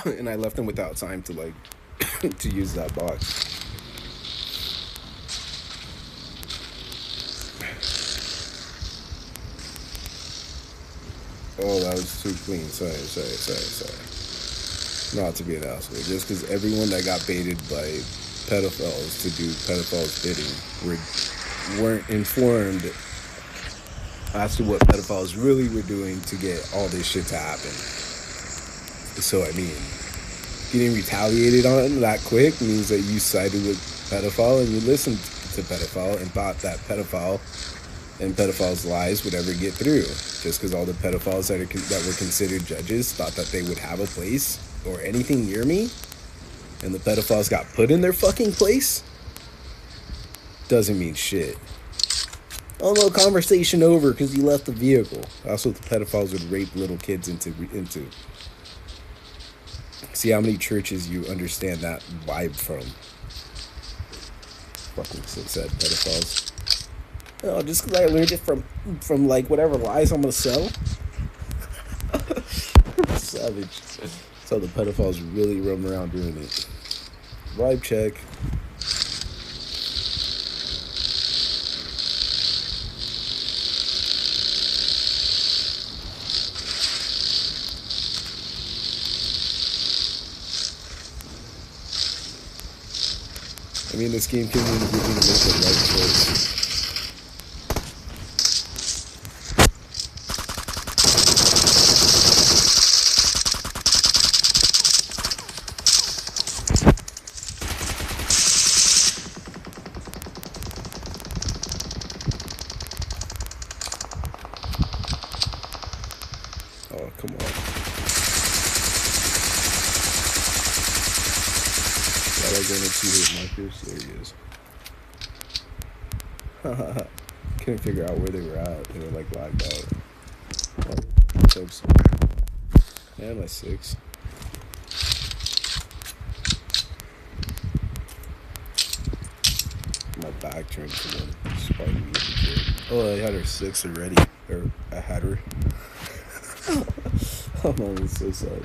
And I left him without time to like to use that box. Oh, that was too clean. Sorry. Not to be an asshole. Just because everyone that got baited by pedophiles to do pedophiles bidding weren't informed as to what pedophiles really were doing to get all this shit to happen. So, I mean, getting retaliated on that quick means that you sided with pedophile and you listened to pedophile and thought that pedophile and pedophiles' lies would ever get through. Just because all the pedophiles that were considered judges thought that they would have a place or anything near me, and the pedophiles got put in their fucking place, doesn't mean shit. Oh no, conversation over because you left the vehicle. That's what the pedophiles would rape little kids into. See how many churches you understand that vibe from. Fucking sad pedophiles. Oh, just because I learned it from like whatever lies I'm gonna sell. Savage. That's how the pedophiles really roam around doing it. Vibe check. I mean, this game can really give you to make the right choice. Oh, come on. Got like one or two hit markers. There he is. Couldn't figure out where they were at. They were like lagged out. And my 6. My back turned to them. Oh, I had her 6 already. Or I had her. Oh man, I'm so sorry.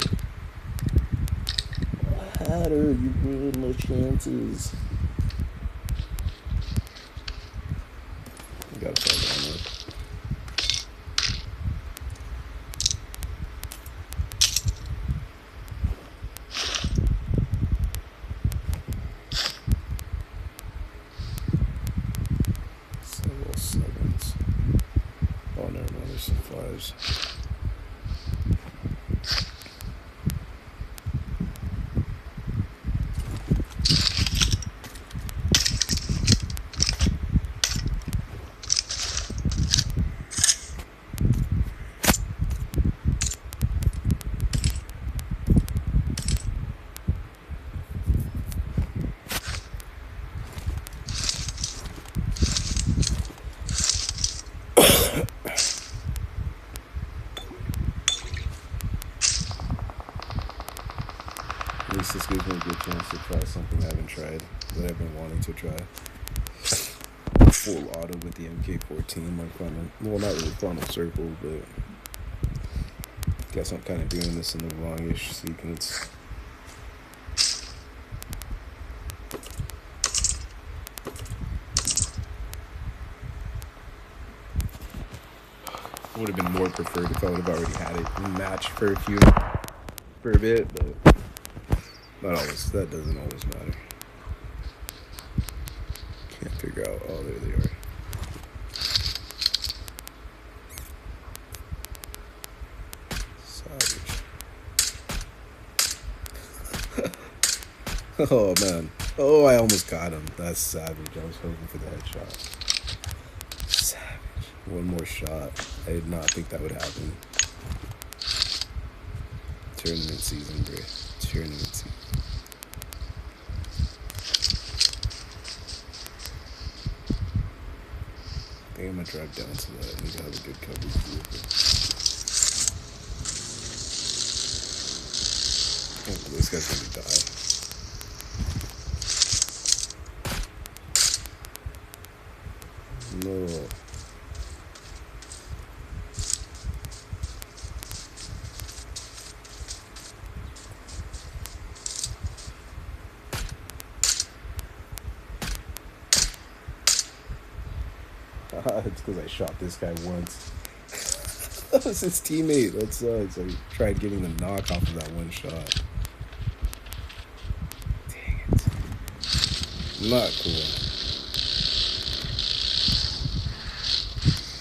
I had her. You ruined my chances. I gotta fall down there. Several 7s. Oh, never mind. There's some 5s. At least this gives me a good chance to try something I haven't tried, that I've been wanting to try. Full auto with the MK14, like well, not really final circle, but guess I'm kind of doing this in the wrongish sequence. Would have been more preferred if I would have already had it matched for a bit, but not always. That doesn't always matter. Can't figure out. Oh, there they are. Savage. Oh man. Oh, I almost got him. That's savage. I was hoping for the headshot. Savage. One more shot. I did not think that would happen. Tournament season, bro. Tournament season. I think I'm gonna drive down to that. I need to have a good coverage vehicle. Oh, this guy's gonna die. No. It's because I shot this guy once. That was his teammate. That sucks. I tried getting the knock off of that one shot. Dang it. Not cool.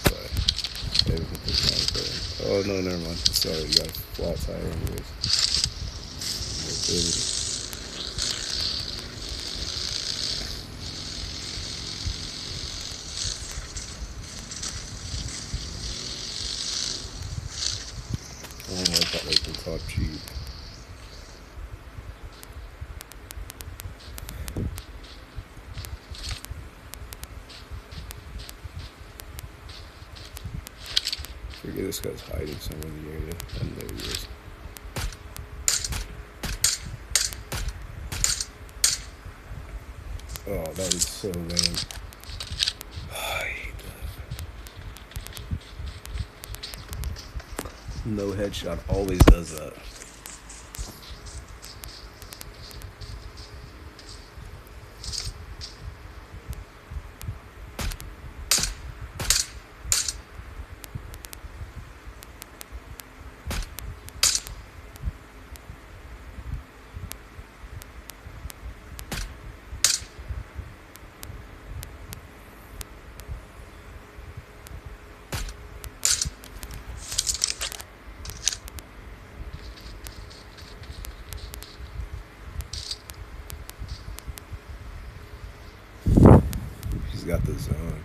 Sorry. I haven't hit this line, but... Oh, no, never mind. Sorry, you got a flat tire anyways. Mobility. I don't like that, like, the top cheap. Forget this guy's hiding somewhere in the area. And there he is. Oh, that is so lame. I hate that. No headshot always does that. He's got the zone.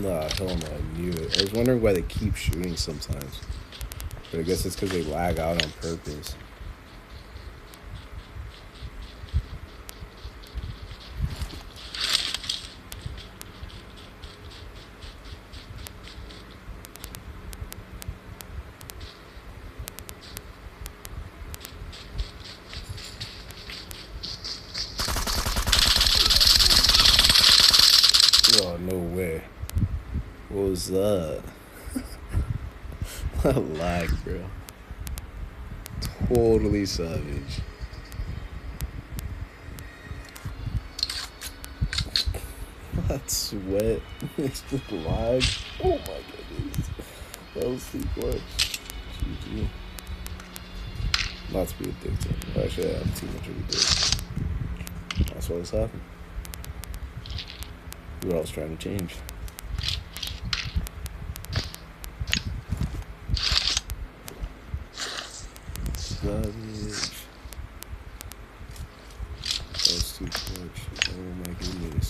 Nah, hell no, I knew it. I was wondering why they keep shooting sometimes. But I guess it's because they lag out on purpose. Oh, no way. What was that? That lag, bro. Totally savage. That sweat mixed with lag. Oh my goodness. That was too clutch. GG. Not to be addicted. Actually, I have too much of a dick. That's what was happening. What I was trying to change. Savage. That was too clutch. Oh my goodness.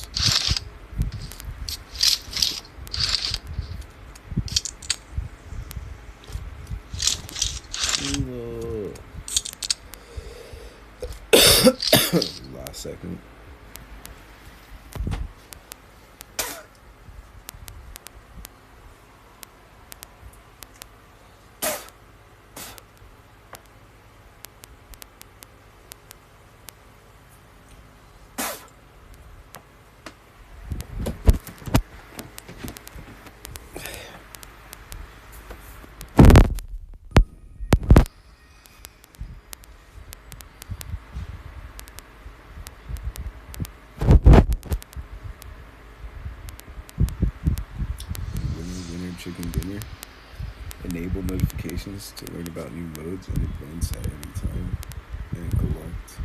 No. Last second. Chicken dinner. Enable notifications to learn about new modes and events at any time. And collect